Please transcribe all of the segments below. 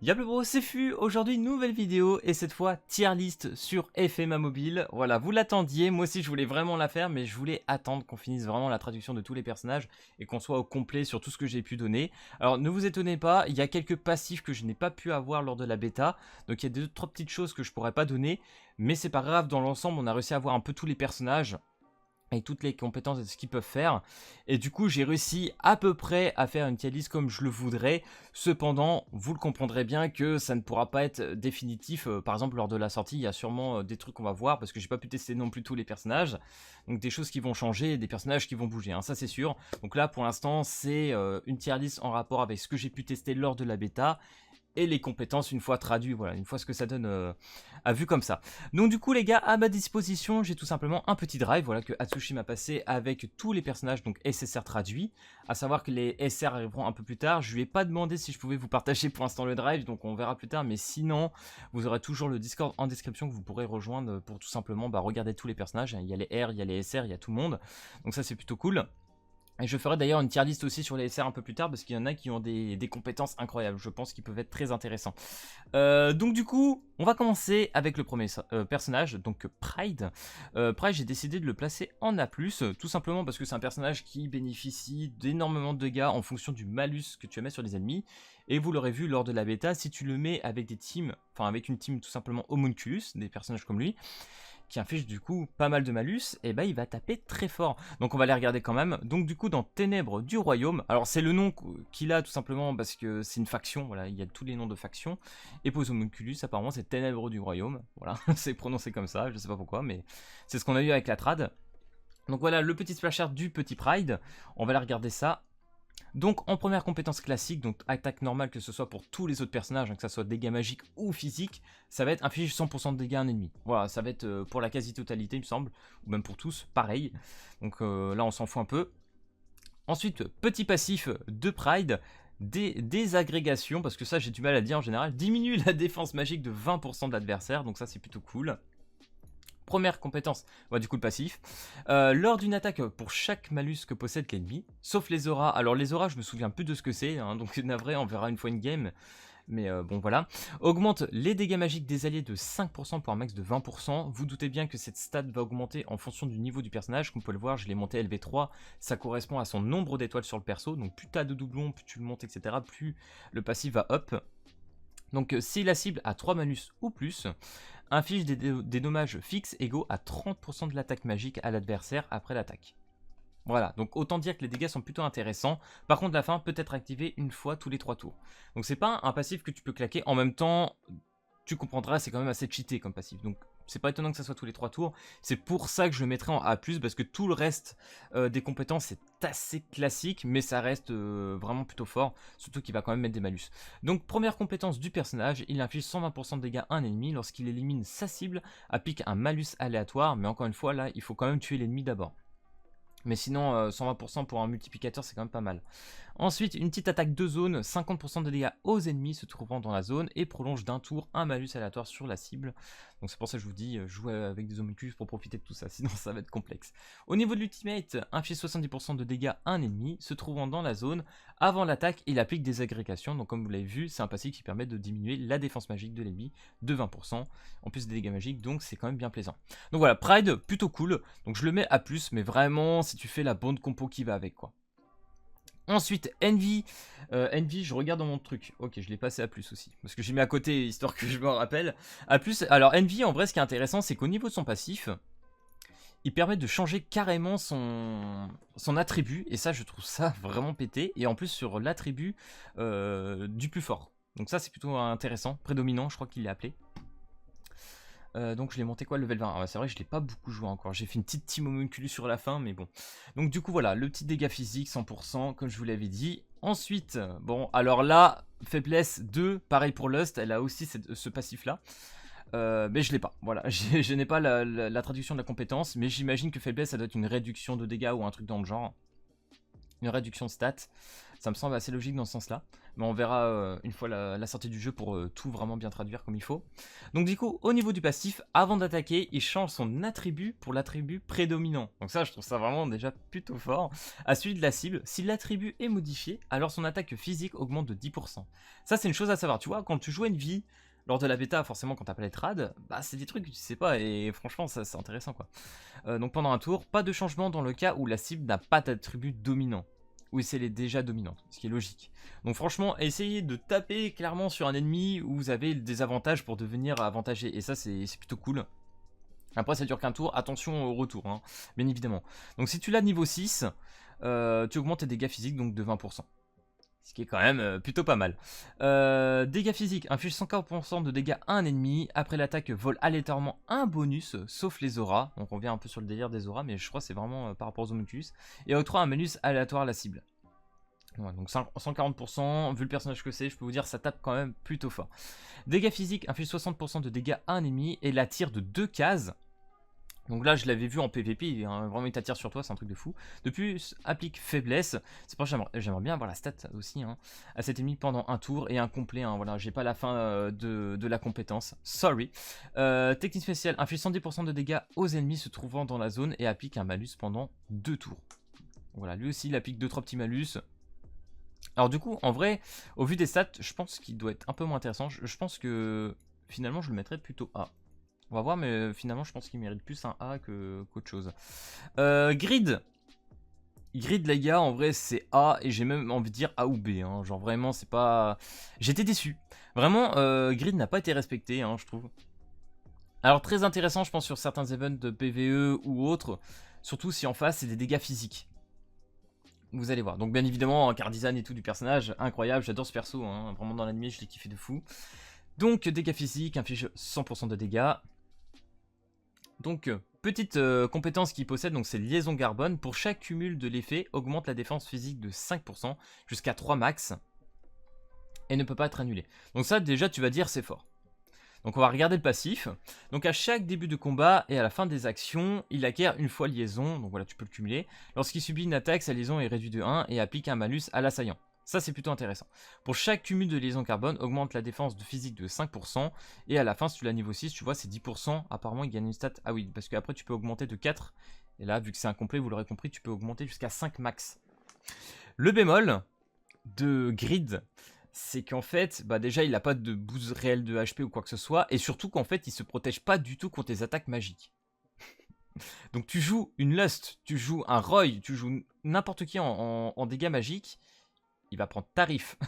Y'a le bro, c'est Fu, aujourd'hui nouvelle vidéo et cette fois tier list sur FMA Mobile. Voilà, vous l'attendiez, moi aussi je voulais vraiment la faire mais je voulais attendre qu'on finisse vraiment la traduction de tous les personnages et qu'on soit au complet sur tout ce que j'ai pu donner. Alors ne vous étonnez pas, il y a quelques passifs que je n'ai pas pu avoir lors de la bêta, donc il y a deux, trois petites choses que je pourrais pas donner, mais c'est pas grave, dans l'ensemble on a réussi à avoir un peu tous les personnages et toutes les compétences de ce qu'ils peuvent faire. Et du coup, j'ai réussi à peu près à faire une tier list comme je le voudrais. Cependant, vous le comprendrez bien que ça ne pourra pas être définitif. Par exemple, lors de la sortie, il y a sûrement des trucs qu'on va voir parce que j'ai pas pu tester non plus tous les personnages. Donc des choses qui vont changer et des personnages qui vont bouger, hein, ça c'est sûr. Donc là, pour l'instant, c'est une tier list en rapport avec ce que j'ai pu tester lors de la bêta et les compétences une fois traduit, voilà, une fois ce que ça donne à vue comme ça. Donc du coup les gars, à ma disposition, j'ai tout simplement un petit drive, voilà, que Atsushi m'a passé avec tous les personnages, donc SSR traduits, à savoir que les SR arriveront un peu plus tard. Je lui ai pas demandé si je pouvais vous partager pour l'instant le drive, donc on verra plus tard, mais sinon, vous aurez toujours le Discord en description que vous pourrez rejoindre pour tout simplement regarder tous les personnages. Il y a les R, il y a les SR, il y a tout le monde, donc ça c'est plutôt cool. Et je ferai d'ailleurs une tier list aussi sur les SR un peu plus tard parce qu'il y en a qui ont des compétences incroyables, je pense qu'ils peuvent être très intéressants. Donc du coup, on va commencer avec le premier personnage, donc Pride. Pride, j'ai décidé de le placer en A+, tout simplement parce que c'est un personnage qui bénéficie d'énormément de dégâts en fonction du malus que tu vas mettre sur les ennemis. Et vous l'aurez vu lors de la bêta, si tu le mets avec des teams, enfin avec une team tout simplement Homunculus, des personnages comme lui, qui inflige du coup pas mal de malus, et bah il va taper très fort. Donc on va les regarder quand même. Donc du coup dans Ténèbres du Royaume, alors c'est le nom qu'il a tout simplement parce que c'est une faction, voilà, il y a tous les noms de factions. Et pour Homunculus apparemment c'est Ténèbres du Royaume, voilà, c'est prononcé comme ça, je sais pas pourquoi, mais c'est ce qu'on a eu avec la trad. Donc voilà le petit splasher du petit Pride, on va aller regarder ça. Donc en première compétence classique, donc attaque normale que ce soit pour tous les autres personnages, hein, que ce soit dégâts magiques ou physiques, ça va être infliger 100% de dégâts à un ennemi. Voilà, ça va être pour la quasi-totalité il me semble, ou même pour tous, pareil. Donc là on s'en fout un peu. Ensuite, petit passif de Pride, des agrégations, parce que ça j'ai du mal à dire en général, diminue la défense magique de 20% de l'adversaire, donc ça c'est plutôt cool. Première compétence, du coup le passif. Lors d'une attaque pour chaque malus que possède l'ennemi, sauf les auras. Alors les auras, je me souviens plus de ce que c'est, hein, donc navré, on verra une fois une game. Mais bon voilà. Augmente les dégâts magiques des alliés de 5% pour un max de 20%. Vous doutez bien que cette stat va augmenter en fonction du niveau du personnage. Comme vous pouvez le voir, je l'ai monté LV3. Ça correspond à son nombre d'étoiles sur le perso. Donc plus tu as de doublons, plus tu le montes, etc. Plus le passif va up. Donc si la cible a 3 malus ou plus, inflige des dommages fixes égaux à 30% de l'attaque magique à l'adversaire après l'attaque. Voilà, donc autant dire que les dégâts sont plutôt intéressants. Par contre la fin peut être activée une fois tous les 3 tours. Donc c'est pas un passif que tu peux claquer. En même temps, tu comprendras, c'est quand même assez cheaté comme passif. Donc c'est pas étonnant que ça soit tous les 3 tours. C'est pour ça que je le mettrai en A+, parce que tout le reste des compétences c'est assez classique, mais ça reste vraiment plutôt fort, surtout qu'il va quand même mettre des malus. Donc première compétence du personnage, il inflige 120% de dégâts à un ennemi lorsqu'il élimine sa cible, applique un malus aléatoire, mais encore une fois là, il faut quand même tuer l'ennemi d'abord. Mais sinon, 120% pour un multiplicateur, c'est quand même pas mal. Ensuite, une petite attaque de zone, 50% de dégâts aux ennemis se trouvant dans la zone et prolonge d'un tour un malus aléatoire sur la cible. Donc c'est pour ça que je vous dis, jouez avec des homunculus pour profiter de tout ça, sinon ça va être complexe. Au niveau de l'ultimate, inflige 70% de dégâts à un ennemi se trouvant dans la zone. Avant l'attaque, il applique des agrégations, donc comme vous l'avez vu, c'est un passif qui permet de diminuer la défense magique de l'ennemi de 20%, en plus des dégâts magiques, donc c'est quand même bien plaisant. Donc voilà, Pride, plutôt cool, donc je le mets à+, mais vraiment si tu fais la bonne compo qui va avec quoi. Ensuite, Envy. Envy, je regarde dans mon truc. Ok, je l'ai passé à plus aussi. Parce que j'ai mis à côté, histoire que je me rappelle. À plus, alors Envy, en vrai, ce qui est intéressant, c'est qu'au niveau de son passif, il permet de changer carrément son attribut. Et ça, je trouve ça vraiment pété. Et en plus, sur l'attribut du plus fort. Donc ça, c'est plutôt intéressant. Prédominant, je crois qu'il l'est appelé. Donc je l'ai monté quoi, level 20. Ah, c'est vrai que je l'ai pas beaucoup joué encore. J'ai fait une petite team homunculus sur la fin, mais bon. Donc du coup voilà, le petit dégât physique 100% comme je vous l'avais dit. Ensuite, bon alors là, faiblesse 2, pareil pour Lust, elle a aussi ce passif là. Mais je l'ai pas, voilà, je n'ai pas la traduction de la compétence, mais j'imagine que faiblesse ça doit être une réduction de dégâts ou un truc dans le genre. Une réduction de stats. Ça me semble assez logique dans ce sens-là. Mais on verra une fois la sortie du jeu pour tout vraiment bien traduire comme il faut. Donc du coup, au niveau du passif, avant d'attaquer, il change son attribut pour l'attribut prédominant. Donc ça, je trouve ça vraiment déjà plutôt fort. À celui de la cible, si l'attribut est modifié, alors son attaque physique augmente de 10%. Ça, c'est une chose à savoir. Tu vois, quand tu joues Envy, lors de la bêta, forcément, quand t'as pas les trades, bah c'est des trucs que tu sais pas, et franchement, ça c'est intéressant quoi. Donc pendant un tour, pas de changement dans le cas où la cible n'a pas d'attribut dominant. Ou si elle est déjà dominante, ce qui est logique. Donc franchement, essayez de taper clairement sur un ennemi où vous avez des avantages pour devenir avantagé. Et ça, c'est plutôt cool. Après, ça dure qu'un tour. Attention au retour, hein, bien évidemment. Donc si tu l'as niveau 6, tu augmentes tes dégâts physiques donc de 20%. Ce qui est quand même plutôt pas mal. Dégâts physiques, inflige 140% de dégâts à un ennemi. Après l'attaque, vole aléatoirement un bonus, sauf les auras. Donc on revient un peu sur le délire des auras, mais je crois que c'est vraiment par rapport aux homunculus. Et octroie un bonus aléatoire à la cible. Ouais, donc 140%, vu le personnage que c'est, je peux vous dire ça tape quand même plutôt fort. Dégâts physiques, inflige 60% de dégâts à un ennemi et la tire de 2 cases. Donc là, je l'avais vu en PVP, hein, vraiment il t'attire sur toi, c'est un truc de fou. De plus, applique faiblesse. C'est pour ça que j'aimerais bien avoir la stat aussi hein, à cet ennemi pendant un tour et un complet. Hein, voilà, j'ai pas la fin de la compétence. Sorry. Technique spéciale, inflige 110% de dégâts aux ennemis se trouvant dans la zone et applique un malus pendant 2 tours. Voilà, lui aussi il applique 2-3 petits malus. Alors du coup, en vrai, au vu des stats, je pense qu'il doit être un peu moins intéressant. Je pense que finalement je le mettrais plutôt A. On va voir, mais finalement, je pense qu'il mérite plus un A qu'autre chose. Grid. Grid, les gars, en vrai, c'est A. Et j'ai même envie de dire A ou B. Hein. Genre, vraiment, c'est pas... J'étais déçu. Vraiment, Grid n'a pas été respecté, hein, je trouve. Alors, très intéressant, je pense, sur certains events de PvE ou autres. Surtout si en face, c'est des dégâts physiques. Vous allez voir. Donc, bien évidemment, un car design et tout du personnage, incroyable. J'adore ce perso. Hein. Vraiment, dans l'anime, je l'ai kiffé de fou. Donc, dégâts physiques, inflige 100% de dégâts. Donc, petite compétence qu'il possède, donc c'est liaison carbone. Pour chaque cumul de l'effet, augmente la défense physique de 5% jusqu'à 3 max. Et ne peut pas être annulé. Donc ça, déjà, tu vas dire, c'est fort. Donc on va regarder le passif. Donc à chaque début de combat et à la fin des actions, il acquiert une fois liaison. Donc voilà, tu peux le cumuler. Lorsqu'il subit une attaque, sa liaison est réduite de 1 et applique un malus à l'assaillant. Ça, c'est plutôt intéressant. Pour chaque cumul de liaison carbone, augmente la défense de physique de 5%. Et à la fin, si tu l'as niveau 6, tu vois, c'est 10%. Apparemment, il gagne une stat. Ah oui, parce qu'après, tu peux augmenter de 4. Et là, vu que c'est incomplet, vous l'aurez compris, tu peux augmenter jusqu'à 5 max. Le bémol de Grid, c'est qu'en fait, bah déjà, il n'a pas de boost réel de HP ou quoi que ce soit. Et surtout qu'en fait, il se protège pas du tout contre les attaques magiques. Donc tu joues une Lust, tu joues un Roy, tu joues n'importe qui en dégâts magiques. Il va prendre tarif.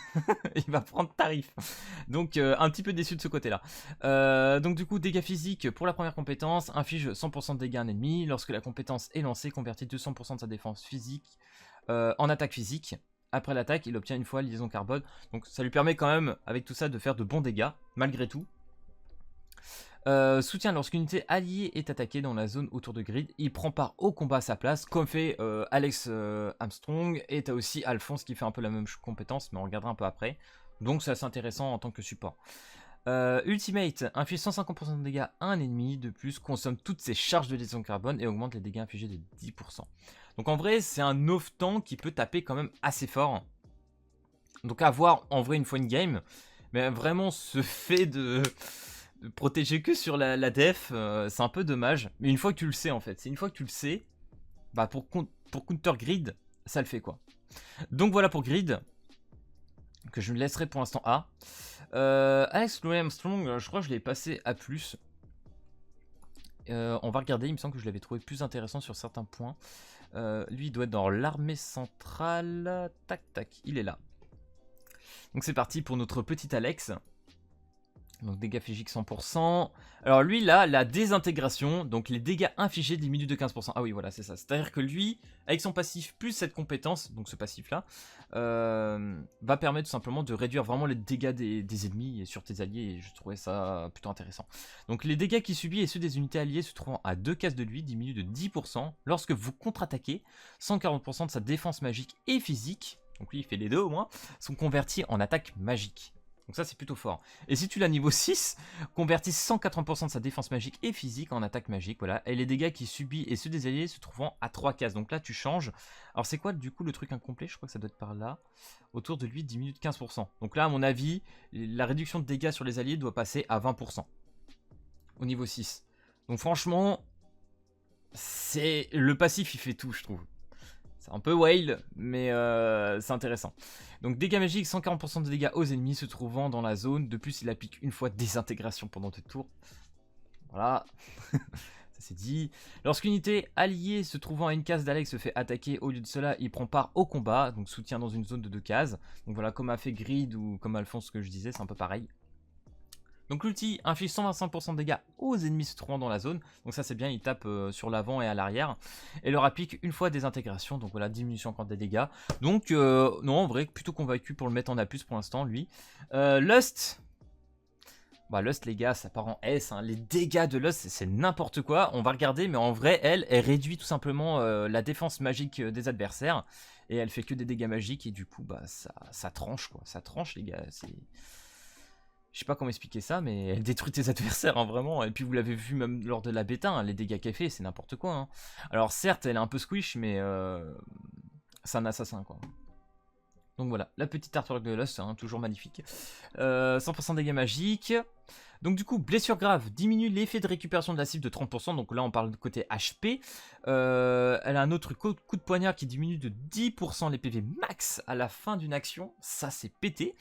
Il va prendre tarif. Donc un petit peu déçu de ce côté-là. Donc du coup, dégâts physiques pour la première compétence. Inflige 100% de dégâts à un ennemi. Lorsque la compétence est lancée, convertit 200% de sa défense physique en attaque physique. Après l'attaque, il obtient une fois liaison carbone. Donc ça lui permet quand même, avec tout ça, de faire de bons dégâts, malgré tout. Soutien lorsqu'une unité alliée est attaquée dans la zone autour de Grid, il prend part au combat à sa place, comme fait Alex Armstrong, et t'as aussi Alphonse qui fait un peu la même compétence, mais on regardera un peu après. Donc c'est assez intéressant en tant que support. Ultimate, inflige 150% de dégâts à un ennemi, de plus consomme toutes ses charges de liaison carbone et augmente les dégâts infligés de 10%. Donc en vrai, c'est un off-tank qui peut taper quand même assez fort. Donc à voir en vrai une fois une game, mais vraiment ce fait de protéger que sur la def, c'est un peu dommage. Mais une fois que tu le sais en fait, c'est une fois que tu le sais, bah pour counter grid, ça le fait quoi. Donc voilà pour grid, que je laisserai pour l'instant A. Alex Armstrong, je crois que je l'ai passé A+. On va regarder, il me semble que je l'avais trouvé plus intéressant sur certains points. Lui il doit être dans l'armée centrale. Tac tac, il est là. Donc c'est parti pour notre petit Alex. Donc dégâts physiques 100%. Alors lui là, la désintégration, donc les dégâts infligés diminuent de 15%. Ah oui voilà c'est ça. C'est à dire que lui, avec son passif plus cette compétence, donc ce passif là, va permettre tout simplement de réduire vraiment les dégâts des ennemis et sur tes alliés. Et je trouvais ça plutôt intéressant. Donc les dégâts qu'il subit et ceux des unités alliées se trouvant à 2 cases de lui diminuent de 10% lorsque vous contre-attaquez. 140% de sa défense magique et physique, donc lui il fait les deux au moins, sont convertis en attaque magique. Donc ça c'est plutôt fort. Et si tu l'as niveau 6, convertis 180% de sa défense magique et physique en attaque magique, voilà. Et les dégâts qu'il subit et ceux des alliés se trouvant à 3 cases. Donc là tu changes. Alors c'est quoi du coup le truc incomplet? Je crois que ça doit être par là. Autour de lui diminue de 15%. Donc là à mon avis, la réduction de dégâts sur les alliés doit passer à 20%. Au niveau 6. Donc franchement, c'est le passif il fait tout je trouve. C'est un peu whale, mais c'est intéressant. Donc dégâts magiques, 140% de dégâts aux ennemis se trouvant dans la zone. De plus, il applique une fois désintégration pendant 2 tours. Voilà, ça c'est dit. Lorsqu'une unité alliée se trouvant à une case d'Alex se fait attaquer, au lieu de cela, il prend part au combat. Donc soutien dans une zone de 2 cases. Donc voilà, comme a fait Grid ou comme Alphonse, ce que je disais, c'est un peu pareil. Donc l'ulti inflige 125% de dégâts aux ennemis se trouvant dans la zone. Donc ça c'est bien, il tape sur l'avant et à l'arrière. Et leur applique une fois désintégration. Donc voilà, diminution encore des dégâts. Donc non, en vrai, plutôt convaincu pour le mettre en A+, pour l'instant, lui. Lust. Bah Lust les gars, ça part en S. Hein. Les dégâts de Lust, c'est n'importe quoi. On va regarder, mais en vrai, elle réduit tout simplement la défense magique des adversaires. Et elle fait que des dégâts magiques. Et du coup, bah ça tranche quoi. Ça tranche les gars, c'est... Je sais pas comment expliquer ça, mais elle détruit tes adversaires, hein, vraiment. Et puis vous l'avez vu même lors de la bêta, hein, les dégâts qu'elle fait, c'est n'importe quoi. Hein. Alors certes, elle est un peu squish, mais c'est un assassin, quoi. Donc voilà, la petite artwork de Lust, hein, toujours magnifique. 100% dégâts magiques. Donc du coup, blessure grave diminue l'effet de récupération de la cible de 30%. Donc là, on parle de côté HP. Elle a un autre coup de poignard qui diminue de 10% les PV max à la fin d'une action. Ça, c'est pété.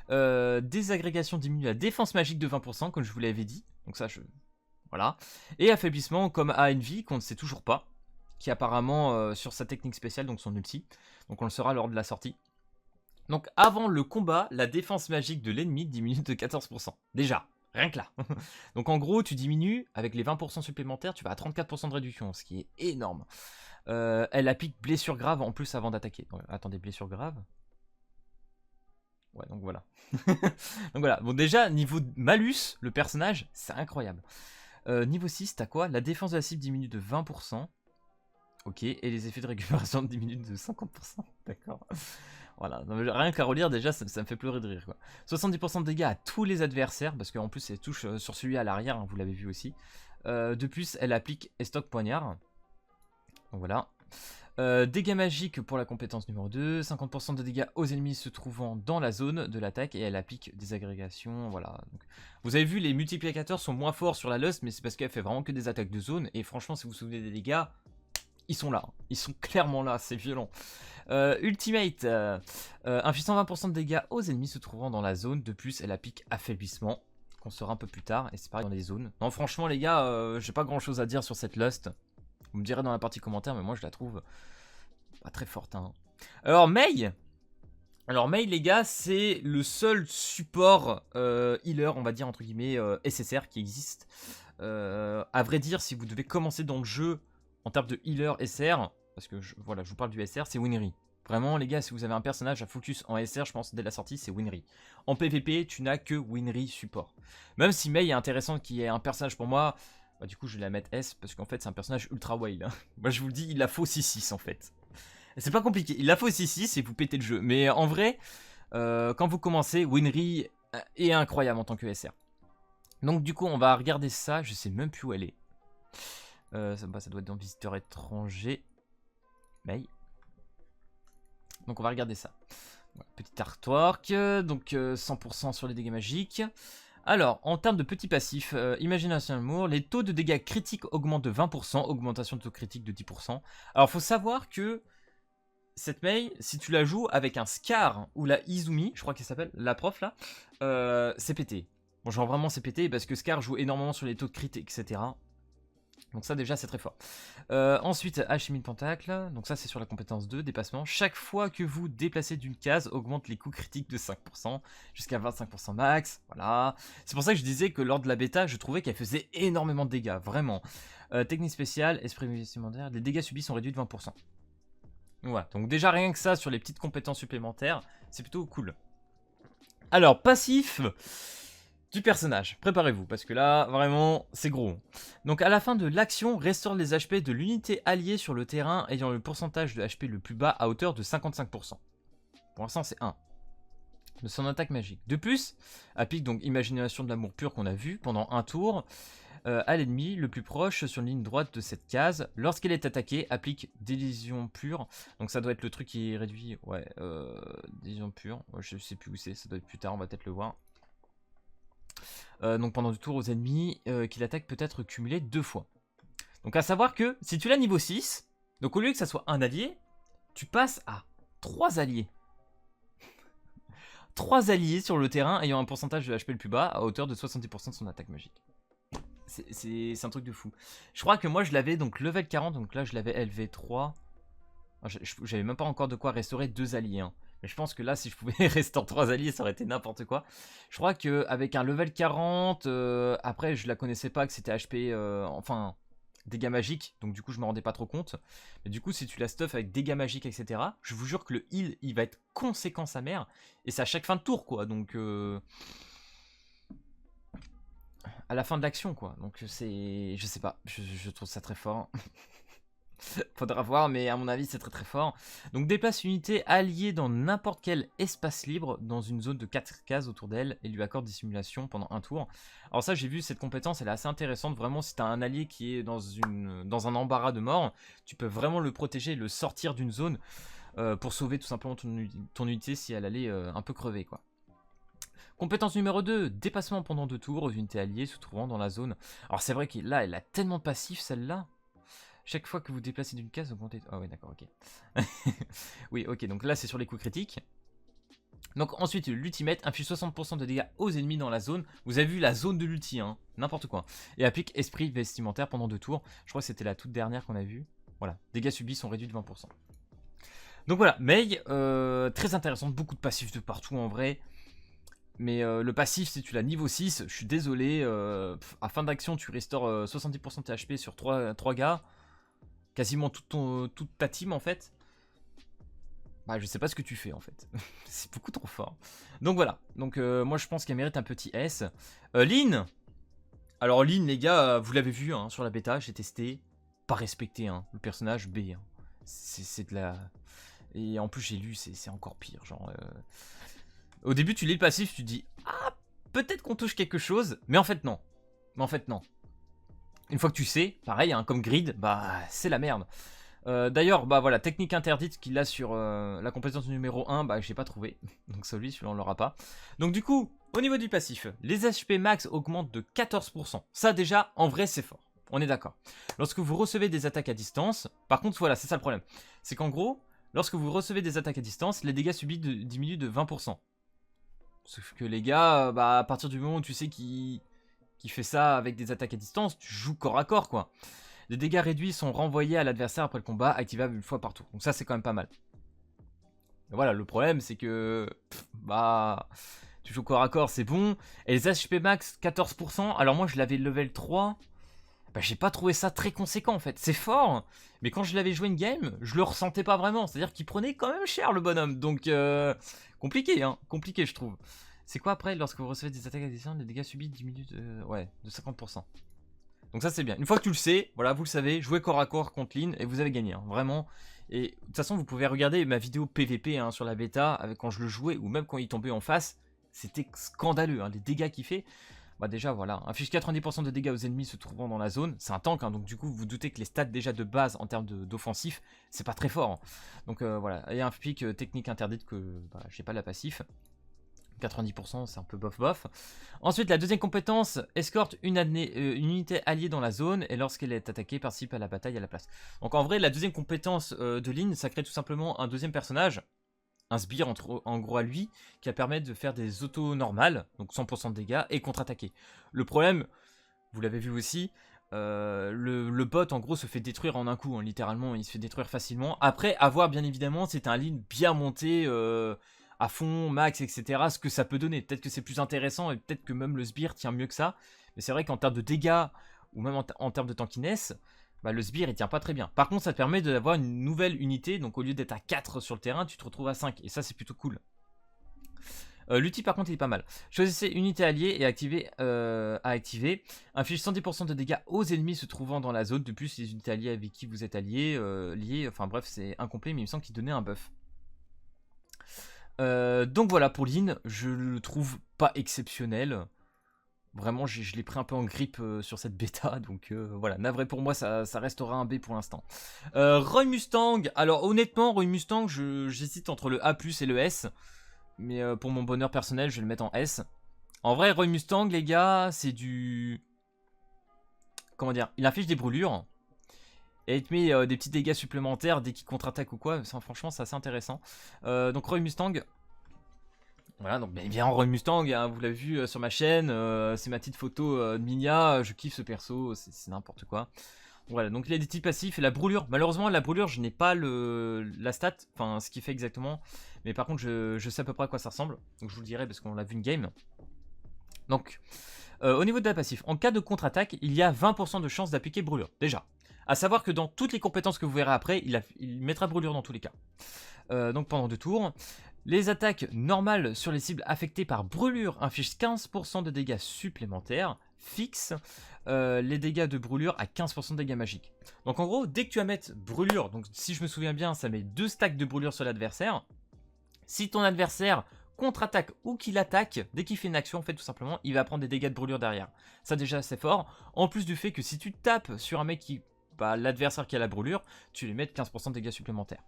Désagrégation diminue la défense magique de 20%, comme je vous l'avais dit. Donc ça, voilà. Et affaiblissement comme ANV, qu'on ne sait toujours pas. Qui apparemment, sur sa technique spéciale, donc son ulti. Donc on le saura lors de la sortie. Donc avant le combat, la défense magique de l'ennemi diminue de 14%. Déjà, rien que là. Donc en gros, tu diminues, avec les 20% supplémentaires, tu vas à 34% de réduction, ce qui est énorme. Elle applique blessure grave en plus avant d'attaquer. Attendez, blessure grave. Ouais, donc voilà. Donc voilà, bon déjà, niveau malus, le personnage, c'est incroyable. Niveau 6, t'as quoi? La défense de la cible diminue de 20%. Ok, et les effets de récupération diminuent de 50%. D'accord. Voilà, rien qu'à relire déjà ça me fait pleurer de rire quoi. 70% de dégâts à tous les adversaires, parce qu'en plus elle touche sur celui à l'arrière, hein, vous l'avez vu aussi. De plus elle applique Estoc Poignard. Donc voilà. Dégâts magiques pour la compétence numéro 2, 50% de dégâts aux ennemis se trouvant dans la zone de l'attaque et elle applique des agrégations, voilà. Donc, vous avez vu les multiplicateurs sont moins forts sur la Lust, mais c'est parce qu'elle fait vraiment que des attaques de zone et franchement si vous vous souvenez des dégâts, ils sont là, ils sont clairement là, c'est violent. Ultimate, inflige 120% de dégâts aux ennemis se trouvant dans la zone. De plus, elle applique affaiblissement, qu'on saura un peu plus tard. Et c'est pareil dans les zones. Non, franchement, les gars, j'ai pas grand chose à dire sur cette Lust. Vous me direz dans la partie commentaire, mais moi je la trouve pas très forte. Hein. Alors, Mei, les gars, c'est le seul support healer, on va dire, entre guillemets, SSR qui existe. À vrai dire, si vous devez commencer dans le jeu en termes de healer SR, parce que voilà, je vous parle du SR, c'est Winry. Vraiment, les gars, si vous avez un personnage à focus en SR, je pense dès la sortie, c'est Winry. En PvP, tu n'as que Winry support. Même si Mei est intéressant, qui est un personnage pour moi, bah, du coup, je vais la mettre S, parce qu'en fait, c'est un personnage ultra wild. Hein. Moi, je vous le dis, il la faut 6-6 en fait. C'est pas compliqué, il la faut 6-6 et vous pétez le jeu. Mais en vrai, quand vous commencez, Winry est incroyable en tant que SR. Donc, du coup, on va regarder ça. Je sais même plus où elle est. Ça doit être dans visiteur étranger. Mei. Donc on va regarder ça. Voilà, petit artwork. Donc 100% sur les dégâts magiques. Alors, en termes de petits passifs, Imagination Amour, les taux de dégâts critiques augmentent de 20%, augmentation de taux critique de 10%. Alors, faut savoir que cette Mei, si tu la joues avec un Scar ou la Izumi, je crois qu'elle s'appelle, la prof là, c'est pété. Bon, genre vraiment c'est pété parce que Scar joue énormément sur les taux de crit, etc. Donc ça déjà c'est très fort. Ensuite alchimie de pentacle, donc ça c'est sur la compétence 2, dépassement. Chaque fois que vous déplacez d'une case, augmente les coups critiques de 5%, jusqu'à 25% max, voilà. C'est pour ça que je disais que lors de la bêta, je trouvais qu'elle faisait énormément de dégâts, vraiment. Technique spéciale, esprit vestimentaire, les dégâts subis sont réduits de 20%. Voilà, donc déjà rien que ça sur les petites compétences supplémentaires, c'est plutôt cool. Alors, passif du personnage, préparez-vous, parce que là, vraiment, c'est gros. Donc à la fin de l'action, restaure les HP de l'unité alliée sur le terrain ayant le pourcentage de HP le plus bas à hauteur de 55%. Pour l'instant, c'est 1. de son attaque magique. De plus, applique donc Imagination de l'amour pur qu'on a vu pendant un tour à l'ennemi le plus proche sur une ligne droite de cette case. Lorsqu'il est attaqué, applique Délision pure. Donc ça doit être le truc qui est réduit. Ouais, Délision pure. Ouais, je sais plus où c'est, ça doit être plus tard, on va peut-être le voir. Donc pendant 2 tours aux ennemis qu'il attaque peut être cumulé 2 fois. Donc à savoir que si tu l'as niveau 6, donc au lieu que ça soit un allié, tu passes à 3 alliés. 3 alliés sur le terrain ayant un pourcentage de HP le plus bas à hauteur de 70% de son attaque magique. C'est un truc de fou. Je crois que moi je l'avais donc level 40, donc là je l'avais LV3. J'avais même pas encore de quoi restaurer 2 alliés. Hein. Mais je pense que là si je pouvais restaurer 3 alliés ça aurait été n'importe quoi. Je crois qu'avec un level 40, après je la connaissais pas que c'était HP, enfin dégâts magiques, donc du coup je me rendais pas trop compte. Mais du coup si tu la stuff avec dégâts magiques etc, je vous jure que le heal il va être conséquent sa mère. Et c'est à chaque fin de tour quoi, donc à la fin de l'action quoi. Donc c'est, je sais pas, je trouve ça très fort. Faudra voir, mais à mon avis c'est très très fort. Donc déplace une unité alliée dans n'importe quel espace libre dans une zone de 4 cases autour d'elle et lui accorde dissimulation pendant un tour. Alors ça j'ai vu cette compétence, elle est assez intéressante. Vraiment si tu as un allié qui est dans un embarras de mort, tu peux vraiment le protéger et le sortir d'une zone pour sauver tout simplement ton unité si elle allait un peu crever quoi. Compétence numéro 2, dépassement pendant 2 tours aux unités alliées se trouvant dans la zone. Alors c'est vrai que là elle a tellement de passifs celle-là. Chaque fois que vous déplacez d'une case, augmentez... Ah oui, d'accord, ok. Oui, ok, donc là, c'est sur les coups critiques. Donc ensuite, l'ultimate inflige 60% de dégâts aux ennemis dans la zone. Vous avez vu la zone de l'ulti, hein, n'importe quoi. Et applique esprit vestimentaire pendant 2 tours. Je crois que c'était la toute dernière qu'on a vue. Voilà, dégâts subis sont réduits de 20%. Donc voilà, Mei, très intéressante, beaucoup de passifs de partout en vrai. Mais le passif, si tu l'as niveau 6, je suis désolé, à fin d'action, tu restaures 70% de tes HP sur 3 gars. Quasiment toute ta team en fait. Bah je sais pas ce que tu fais en fait. C'est beaucoup trop fort. Donc voilà. Donc moi je pense qu'elle mérite un petit S. Lynn. Alors Lynn les gars, vous l'avez vu hein, sur la bêta, j'ai testé. Pas respecté hein, le personnage B. Hein. C'est de la... Et en plus j'ai lu, c'est encore pire. Genre, au début tu lis le passif, tu te dis ah peut-être qu'on touche quelque chose. Mais en fait non. Mais en fait non. Une fois que tu sais, pareil, hein, comme grid, bah c'est la merde. D'ailleurs, bah voilà, technique interdite qu'il a sur la compétence numéro 1, bah j'ai pas trouvé. Donc celui-là on l'aura pas. Donc du coup, au niveau du passif, les HP max augmentent de 14%. Ça déjà, en vrai c'est fort. On est d'accord. Lorsque vous recevez des attaques à distance, par contre voilà, c'est ça le problème. C'est qu'en gros, lorsque vous recevez des attaques à distance, les dégâts subis diminuent de 20%. Sauf que les gars, bah à partir du moment où tu sais qui fait ça avec des attaques à distance, tu joues corps à corps quoi. Les dégâts réduits sont renvoyés à l'adversaire après le combat, activables une fois par tour. Donc ça c'est quand même pas mal. Et voilà, le problème c'est que bah tu joues corps à corps, c'est bon. Et les HP max 14%. Alors moi je l'avais level 3. Bah j'ai pas trouvé ça très conséquent en fait. C'est fort, mais quand je l'avais joué une game, je le ressentais pas vraiment. C'est-à-dire qu'il prenait quand même cher le bonhomme. Donc compliqué hein, compliqué je trouve. C'est quoi après, lorsque vous recevez des attaques à distance, les dégâts subis diminuent de 50%. Donc ça c'est bien. Une fois que tu le sais, voilà, vous le savez, jouez corps à corps contre Lynn et vous avez gagné, hein, vraiment. Et de toute façon, vous pouvez regarder ma vidéo PVP hein, sur la bêta, avec quand je le jouais, ou même quand il tombait en face, c'était scandaleux, hein, les dégâts qu'il fait. Bah déjà voilà, inflige 90% de dégâts aux ennemis se trouvant dans la zone, c'est un tank, hein, donc du coup vous doutez que les stats déjà de base en termes d'offensif, c'est pas très fort. Hein. Donc voilà, et un pic technique interdite que bah, j'ai pas la passif. 90% c'est un peu bof bof. Ensuite la deuxième compétence, escorte une unité alliée dans la zone et lorsqu'elle est attaquée participe à la bataille à la place. Donc en vrai la deuxième compétence de Lynn, ça crée tout simplement un deuxième personnage, un sbire en gros à lui, qui va permettre de faire des autos normales, donc 100% de dégâts et contre-attaquer. Le problème, vous l'avez vu aussi, le bot en gros se fait détruire en un coup, hein, littéralement il se fait détruire facilement. Après avoir bien évidemment c'est un Lynn bien monté à fond, max, etc. Ce que ça peut donner. Peut-être que c'est plus intéressant et peut-être que même le sbire tient mieux que ça. Mais c'est vrai qu'en termes de dégâts ou même en termes de tankiness, bah, le sbire il tient pas très bien. Par contre, ça te permet d'avoir une nouvelle unité. Donc au lieu d'être à 4 sur le terrain, tu te retrouves à 5. Et ça, c'est plutôt cool. L'outil par contre il est pas mal. Choisissez unité alliée et à activer. Inflige 110% de dégâts aux ennemis se trouvant dans la zone. De plus, les unités alliées avec qui vous êtes liés, enfin bref, c'est incomplet, mais il me semble qu'il donnait un buff. Donc voilà, pour Lynn, je le trouve pas exceptionnel. Vraiment, je l'ai pris un peu en grippe sur cette bêta, donc voilà, navré pour moi, ça restera un B pour l'instant. Roy Mustang, alors honnêtement, Roy Mustang, j'hésite entre le A+, et le S, mais pour mon bonheur personnel, je vais le mettre en S. En vrai, Roy Mustang, les gars, c'est du... Comment dire, il affiche des brûlures, et il te met des petits dégâts supplémentaires dès qu'il contre-attaque ou quoi, ça, franchement, c'est assez intéressant. Donc Roy Mustang... Voilà, donc bien Roy Mustang, hein, vous l'avez vu sur ma chaîne, c'est ma petite photo de Minia, je kiffe ce perso, c'est n'importe quoi. Voilà, donc il a des types passifs et la brûlure. Malheureusement, la brûlure, je n'ai pas la stat, enfin ce qu'il fait exactement. Mais par contre, je sais à peu près à quoi ça ressemble. Donc je vous le dirai parce qu'on l'a vu une game. Donc, au niveau de la passif, en cas de contre-attaque, il y a 20% de chance d'appliquer brûlure. Déjà. À savoir que dans toutes les compétences que vous verrez après, il mettra brûlure dans tous les cas. Donc pendant 2 tours. Les attaques normales sur les cibles affectées par brûlure infligent 15% de dégâts supplémentaires fixes. Les dégâts de brûlure à 15% de dégâts magiques. Donc en gros, dès que tu vas mettre brûlure, donc si je me souviens bien, ça met 2 stacks de brûlure sur l'adversaire. Si ton adversaire contre-attaque ou qu'il attaque, dès qu'il fait une action, en fait tout simplement, il va prendre des dégâts de brûlure derrière. Ça déjà c'est fort. En plus du fait que si tu tapes sur un mec qui... l'adversaire qui a la brûlure, tu lui mets 15% de dégâts supplémentaires.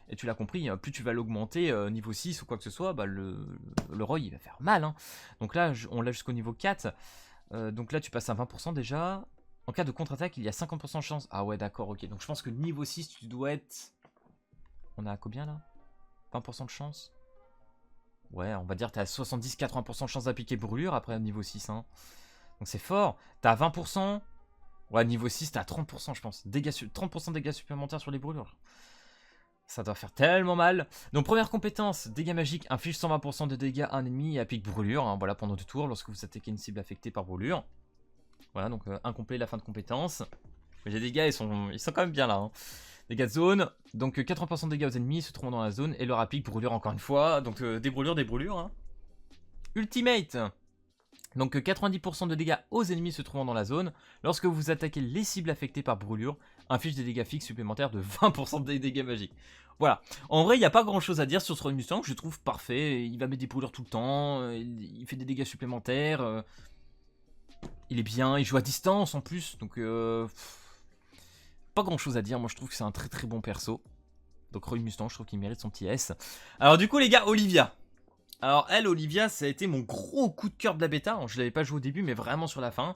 Et tu l'as compris, plus tu vas l'augmenter niveau 6 ou quoi que ce soit, le Roy il va faire mal. Hein. Donc là, on l'a jusqu'au niveau 4. Donc là, tu passes à 20% déjà. En cas de contre-attaque, il y a 50% de chance. Ah ouais, d'accord, ok. Donc je pense que niveau 6, tu dois être... On a à combien là? 20% de chance? Ouais, on va dire que tu as 70-80% de chance d'appliquer brûlure après niveau 6. Hein. Donc c'est fort. Tu as 20%. Ouais, niveau 6, tu as 30% je pense. 30% de dégâts supplémentaires sur les brûlures. Ça doit faire tellement mal. Donc première compétence, dégâts magiques, inflige 120% de dégâts à un ennemi et applique brûlure. Hein, voilà, pendant 2 tours lorsque vous attaquez une cible affectée par brûlure. Voilà, donc incomplet la fin de compétence. Mais les dégâts, ils sont quand même bien là. Hein. Dégâts de zone, donc 80% de dégâts aux ennemis se trouvant dans la zone et leur applique brûlure encore une fois. Donc des brûlures. Hein. Ultimate. Donc 90% de dégâts aux ennemis se trouvant dans la zone. Lorsque vous attaquez les cibles affectées par brûlure, inflige des dégâts fixes supplémentaires de 20% des dégâts magiques. Voilà. En vrai, il n'y a pas grand chose à dire sur ce Roy Mustang. Je le trouve parfait. Il va mettre des brûlures tout le temps. Il fait des dégâts supplémentaires. Il est bien. Il joue à distance en plus. Donc, pas grand chose à dire. Moi, je trouve que c'est un très très bon perso. Donc, Roy Mustang, je trouve qu'il mérite son petit S. Alors, du coup, les gars, Olivia. Alors elle, Olivia, ça a été mon gros coup de cœur de la bêta. Je l'avais pas joué au début, mais vraiment sur la fin.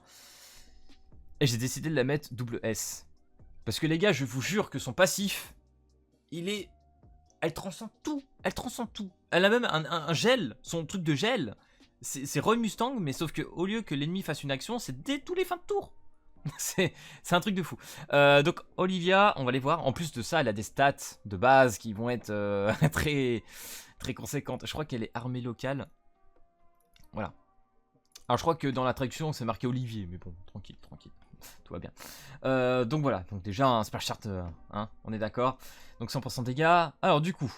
Et j'ai décidé de la mettre double S. Parce que les gars, je vous jure que son passif, il est... Elle transcende tout. Elle transcende tout. Elle a même un gel, son truc de gel. C'est Roy Mustang, mais sauf que au lieu que l'ennemi fasse une action, c'est dès tous les fins de tour. C'est un truc de fou. Donc Olivia, on va les voir. En plus de ça, elle a des stats de base qui vont être très conséquente. Je crois qu'elle est armée locale. Voilà. Alors je crois que dans la traduction c'est marqué Olivier, mais bon, tranquille, tout va bien. Donc voilà, donc déjà un splash chart, hein, on est d'accord. Donc 100% dégâts. Alors du coup,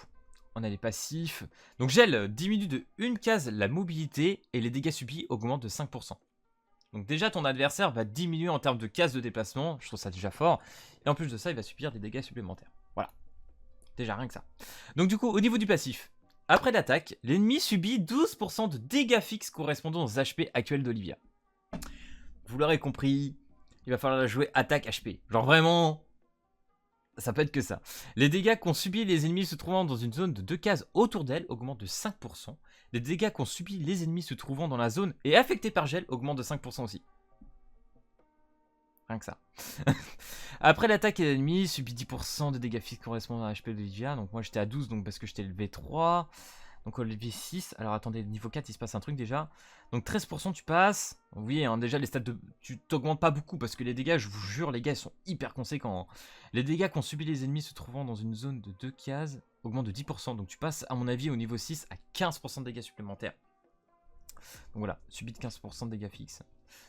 on a les passifs. Donc gel diminue de 1 case la mobilité et les dégâts subis augmentent de 5%. Donc déjà ton adversaire va diminuer en termes de cases de déplacement, je trouve ça déjà fort. Et en plus de ça, il va subir des dégâts supplémentaires. Voilà. Déjà rien que ça. Donc du coup, au niveau du passif, après l'attaque, l'ennemi subit 12% de dégâts fixes correspondant aux HP actuels d'Olivia. Vous l'aurez compris, il va falloir jouer attaque HP. Genre vraiment, ça peut être que ça. Les dégâts qu'ont subi les ennemis se trouvant dans une zone de 2 cases autour d'elle augmentent de 5%. Les dégâts qu'ont subi les ennemis se trouvant dans la zone et affectés par gel augmentent de 5% aussi. Rien que ça. Après l'attaque, l'ennemi subit 10% de dégâts fixes correspondant à HP de Olivia. Donc moi j'étais à 12 donc parce que j'étais levé 3. Donc levé 6. Alors attendez, niveau 4 il se passe un truc déjà. Donc 13% tu passes. Oui hein, déjà les stats de... Tu t'augmentes pas beaucoup parce que les dégâts, je vous jure les gars, ils sont hyper conséquents. Hein. Les dégâts qu'ont subi les ennemis se trouvant dans une zone de 2 cases augmentent de 10%. Donc tu passes à mon avis au niveau 6 à 15% de dégâts supplémentaires. Donc voilà, subit de 15% de dégâts fixes.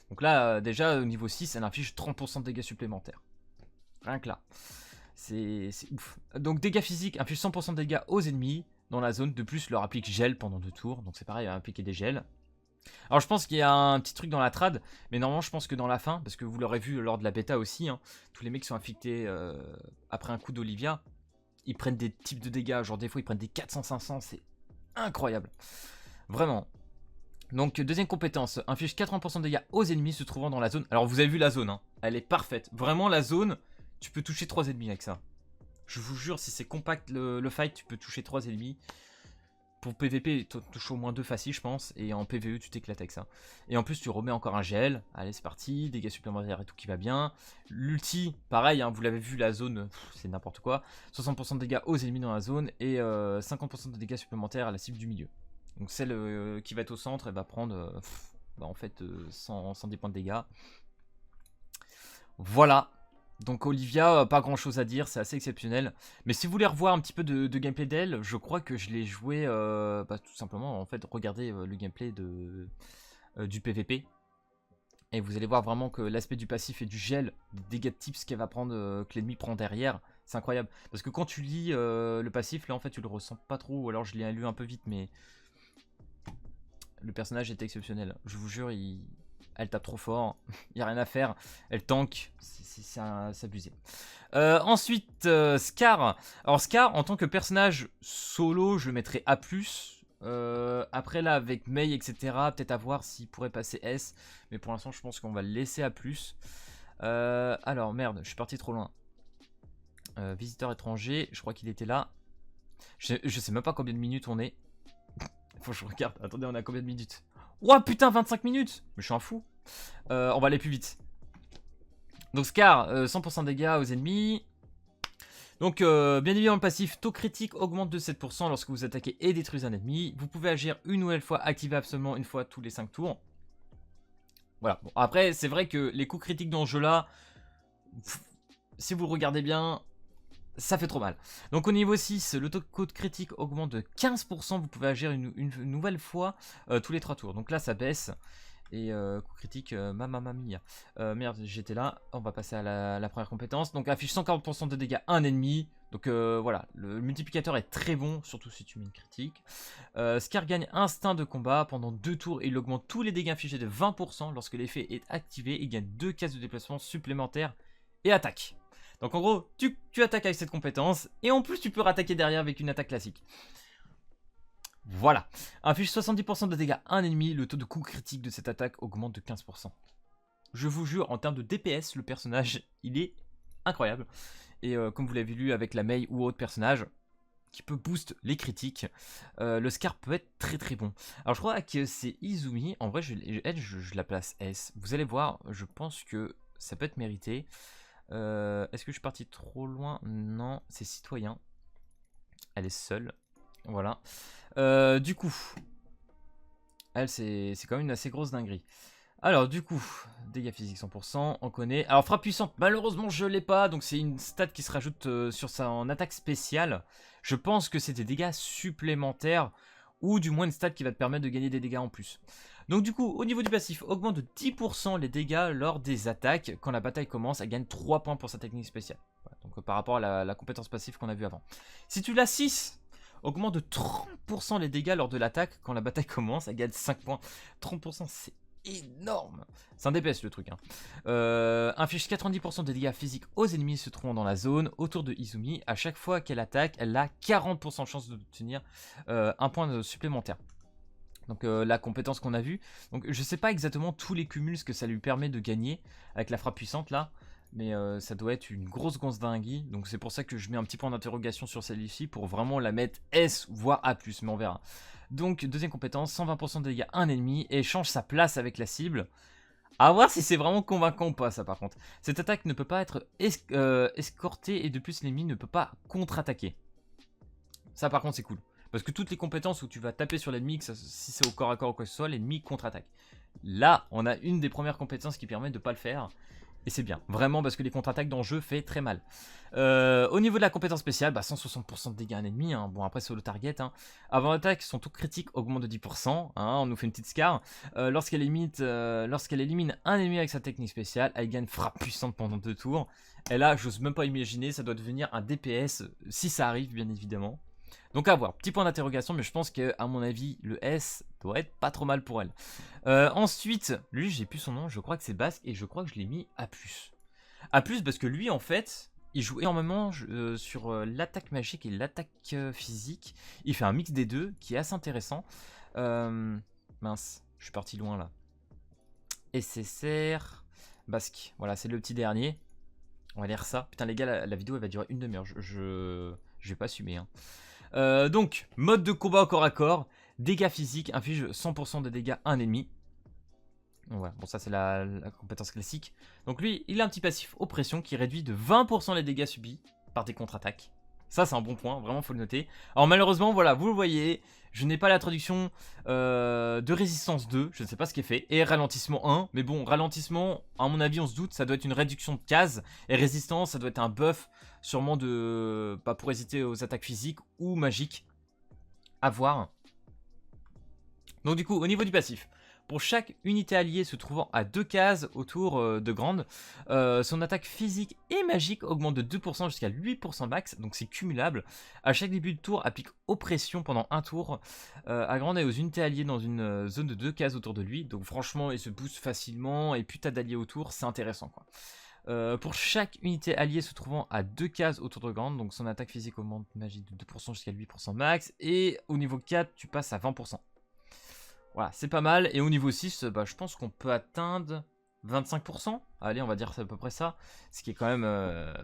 Donc là, déjà, au niveau 6, elle inflige 30% de dégâts supplémentaires. Rien que là. C'est ouf. Donc dégâts physiques inflige 100% de dégâts aux ennemis dans la zone. De plus, leur applique gel pendant 2 tours. Donc c'est pareil, elle va appliquer des gels. Alors je pense qu'il y a un petit truc dans la trad. Mais normalement, je pense que dans la fin, parce que vous l'aurez vu lors de la bêta aussi, hein, tous les mecs qui sont affectés après un coup d'Olivia, ils prennent des types de dégâts. Genre des fois, ils prennent des 400-500. C'est incroyable. Vraiment. Donc deuxième compétence, inflige 80% de dégâts aux ennemis se trouvant dans la zone. Alors vous avez vu la zone, hein, elle est parfaite. Vraiment la zone, tu peux toucher 3 ennemis avec ça. Je vous jure, si c'est compact le fight, tu peux toucher 3 ennemis. Pour PVP, tu touches au moins 2 faciles, je pense. Et en PVE, tu t'éclates avec ça. Et en plus, tu remets encore un gel. Allez, c'est parti. Dégâts supplémentaires et tout qui va bien. L'ulti, pareil, hein, vous l'avez vu, la zone, c'est n'importe quoi. 60% de dégâts aux ennemis dans la zone. Et 50% de dégâts supplémentaires à la cible du milieu. Donc celle qui va être au centre, elle va prendre en fait 110 points de dégâts. Voilà. Donc Olivia, pas grand chose à dire, c'est assez exceptionnel. Mais si vous voulez revoir un petit peu de gameplay d'elle, je crois que je l'ai joué tout simplement, en fait, regardez le gameplay du PVP. Et vous allez voir vraiment que l'aspect du passif et du gel, des dégâts de type, ce qu'elle va prendre, que l'ennemi prend derrière, c'est incroyable. Parce que quand tu lis le passif, là en fait tu le ressens pas trop, ou alors je l'ai lu un peu vite, mais le personnage est exceptionnel. Je vous jure, elle tape trop fort, il n'y a rien à faire, elle tank, c'est abusé. Ensuite, Scar. Alors Scar, en tant que personnage solo, je le mettrais A+. Après là, avec Mei, etc., peut-être à voir s'il pourrait passer S. Mais pour l'instant, je pense qu'on va le laisser A+. Alors, merde, je suis parti trop loin. Visiteur étranger, je crois qu'il était là. Je sais même pas combien de minutes on est. Faut que je regarde. Attendez, on a combien de minutes? Ouah, putain, 25 minutes. Mais je suis un fou. On va aller plus vite. Donc Scar, 100% de dégâts aux ennemis. Donc bien évidemment le passif taux critique augmente de 7% lorsque vous attaquez et détruisez un ennemi. Vous pouvez agir une nouvelle fois, activer absolument une fois tous les 5 tours. Voilà, bon, après c'est vrai que les coups critiques dans ce jeu là, si vous le regardez bien, ça fait trop mal. Donc au niveau 6, le taux de critique augmente de 15%, vous pouvez agir une nouvelle fois tous les 3 tours. Donc là ça baisse. Et coup critique, mamma mia. Merde, j'étais là. On va passer à la première compétence. Donc affiche 140% de dégâts à un ennemi. Donc voilà, le multiplicateur est très bon, surtout si tu mets une critique. Scar gagne instinct de combat pendant 2 tours et il augmente tous les dégâts infligés de 20% lorsque l'effet est activé. Il gagne 2 cases de déplacement supplémentaires et attaque. Donc en gros, tu attaques avec cette compétence et en plus tu peux rattaquer derrière avec une attaque classique. Voilà. Inflige 70% de dégâts à un ennemi, le taux de coup critique de cette attaque augmente de 15%. Je vous jure, en termes de DPS, le personnage, il est incroyable. Et comme vous l'avez lu avec la Mei ou autre personnage, qui peut boost les critiques, le Scar peut être très très bon. Alors je crois que c'est Izumi, en vrai je la place S. Vous allez voir, je pense que ça peut être mérité. Est-ce que je suis parti trop loin? Non, c'est citoyen. Elle est seule. Voilà. Du coup, elle c'est quand même une assez grosse dinguerie. Alors du coup, dégâts physiques 100%, on connaît. Alors frappe puissante, malheureusement je l'ai pas, donc c'est une stat qui se rajoute sur sa en attaque spéciale. Je pense que c'est des dégâts supplémentaires, ou du moins une stat qui va te permettre de gagner des dégâts en plus. Donc du coup, au niveau du passif, augmente de 10% les dégâts lors des attaques. Quand la bataille commence, elle gagne 3 points pour sa technique spéciale. Voilà, donc par rapport à la compétence passive qu'on a vue avant. Si tu l'as 6, augmente de 30% les dégâts lors de l'attaque. Quand la bataille commence, elle gagne 5 points. 30%, c'est énorme. C'est un DPS le truc. Inflige 90% des dégâts physiques aux ennemis se trouvant dans la zone autour de Izumi. À chaque fois qu'elle attaque, elle a 40% de chance d'obtenir un point supplémentaire. Donc la compétence qu'on a vue. Donc je sais pas exactement tous les cumuls que ça lui permet de gagner avec la frappe puissante là. Mais ça doit être une grosse dinguerie. Donc c'est pour ça que je mets un petit point d'interrogation sur celle-ci pour vraiment la mettre S voire A+, mais on verra. Donc deuxième compétence, 120% de dégâts à un ennemi et change sa place avec la cible. À voir si c'est vraiment convaincant ou pas ça par contre. Cette attaque ne peut pas être escortée et de plus l'ennemi ne peut pas contre-attaquer. Ça par contre c'est cool. Parce que toutes les compétences où tu vas taper sur l'ennemi, si c'est au corps à corps ou quoi que ce soit, l'ennemi contre-attaque. Là, on a une des premières compétences qui permet de ne pas le faire. Et c'est bien, vraiment, parce que les contre-attaques dans le jeu fait très mal. Au niveau de la compétence spéciale, 160% de dégâts à un ennemi. Hein. Bon, après, c'est le target. Hein. Avant l'attaque, son taux critique augmente de 10%. Hein, on nous fait une petite scar. Lorsqu'elle élimine un ennemi avec sa technique spéciale, elle gagne frappe puissante pendant 2 tours. Et là, j'ose même pas imaginer, ça doit devenir un DPS, si ça arrive, bien évidemment. Donc à voir, petit point d'interrogation, mais je pense que à mon avis, le S doit être pas trop mal pour elle. Ensuite, lui, j'ai plus son nom, je crois que c'est Basque, et je crois que je l'ai mis A+. A+, parce que lui, en fait, il joue énormément sur l'attaque magique et l'attaque physique. Il fait un mix des deux qui est assez intéressant. Mince, je suis parti loin là. SSR, Basque, voilà, c'est le petit dernier. On va lire ça. Putain les gars, la vidéo elle va durer une demi-heure, je vais pas assumer. Hein. Donc, mode de combat au corps à corps, dégâts physiques, inflige 100% de dégâts à un ennemi. Donc voilà, bon ça c'est la compétence classique. Donc lui, il a un petit passif oppression qui réduit de 20% les dégâts subis par des contre-attaques. Ça c'est un bon point, vraiment faut le noter. Alors malheureusement, voilà, vous le voyez, je n'ai pas la traduction de résistance 2, je ne sais pas ce qui est fait, et ralentissement 1. Mais bon, ralentissement, à mon avis on se doute, ça doit être une réduction de cases, et résistance, ça doit être un buff sûrement de, bah, pour hésiter aux attaques physiques ou magiques. À voir. Donc du coup, au niveau du passif, pour chaque unité alliée se trouvant à 2 cases autour de Grande, son attaque physique et magique augmente de 2% jusqu'à 8% max, donc c'est cumulable. À chaque début de tour, applique oppression pendant un tour à Grande et aux unités alliées dans une zone de 2 cases autour de lui. Donc franchement, il se booste facilement et plus t'as d'alliés autour, c'est intéressant quoi. Pour chaque unité alliée se trouvant à 2 cases autour de Grande, donc son attaque physique augmente magique de 2% jusqu'à 8% max, et au niveau 4, tu passes à 20%. Voilà, c'est pas mal. Et au niveau 6, bah, je pense qu'on peut atteindre 25%. Allez, on va dire c'est à peu près ça. Ce qui est quand même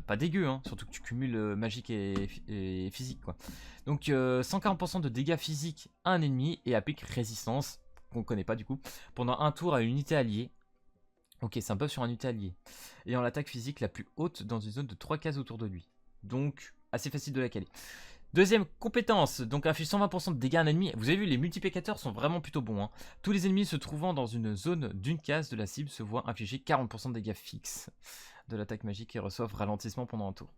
pas dégueu, hein. Surtout que tu cumules magique et physique, quoi. Donc 140% de dégâts physiques à un ennemi et applique résistance, qu'on connaît pas du coup, pendant un tour à une unité alliée. Ok, c'est un buff sur un unité allié. Ayant l'attaque physique la plus haute dans une zone de 3 cases autour de lui. Donc, assez facile de la caler. Deuxième compétence, donc inflige 120% de dégâts à un ennemi. Vous avez vu, les multiplicateurs sont vraiment plutôt bons. Hein. Tous les ennemis se trouvant dans une zone d'une case de la cible se voient infliger 40% de dégâts fixes de l'attaque magique et reçoivent ralentissement pendant un tour.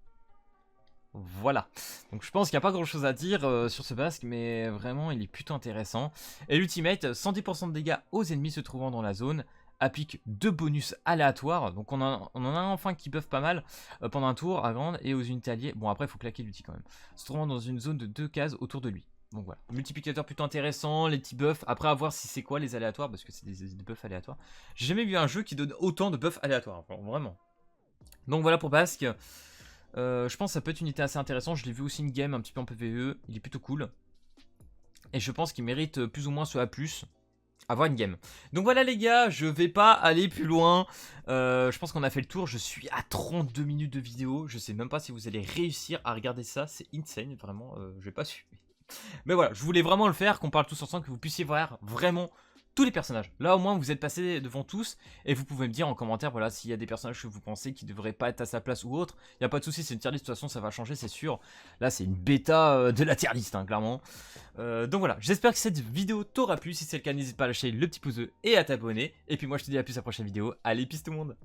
Voilà, donc je pense qu'il n'y a pas grand chose à dire sur ce basque, mais vraiment il est plutôt intéressant. Et l'ultimate, 110% de dégâts aux ennemis se trouvant dans la zone, applique 2 bonus aléatoires, donc on en a un enfin qui buff pas mal pendant un tour à Grande et aux unités alliées. Bon après il faut claquer l'ulti quand même, se trouvant dans une zone de 2 cases autour de lui. Donc voilà, multiplicateur plutôt intéressant, les petits buffs, après à voir si c'est quoi les aléatoires, parce que c'est des buffs aléatoires. J'ai jamais vu un jeu qui donne autant de buffs aléatoires, vraiment. Donc voilà pour Basque. Je pense que ça peut être une unité assez intéressante. Je l'ai vu aussi in game un petit peu en PvE. Il est plutôt cool. Et je pense qu'il mérite plus ou moins ce A+. Avoir une game. Donc voilà les gars, je vais pas aller plus loin. Je pense qu'on a fait le tour. Je suis à 32 minutes de vidéo. Je sais même pas si vous allez réussir à regarder ça. C'est insane, vraiment. Je vais pas suivre. Mais voilà, je voulais vraiment le faire, qu'on parle tous ensemble, que vous puissiez voir vraiment tous les personnages. Là au moins vous êtes passé devant tous et vous pouvez me dire en commentaire voilà s'il y a des personnages que vous pensez qui devraient pas être à sa place ou autre. Il n'y a pas de souci, c'est une tier list, de toute façon ça va changer c'est sûr. Là c'est une bêta de la tier list hein, clairement. Donc voilà, j'espère que cette vidéo t'aura plu. Si c'est le cas, n'hésite pas à lâcher le petit pouce bleu et à t'abonner. Et puis moi je te dis à plus à la prochaine vidéo. Allez peace tout le monde.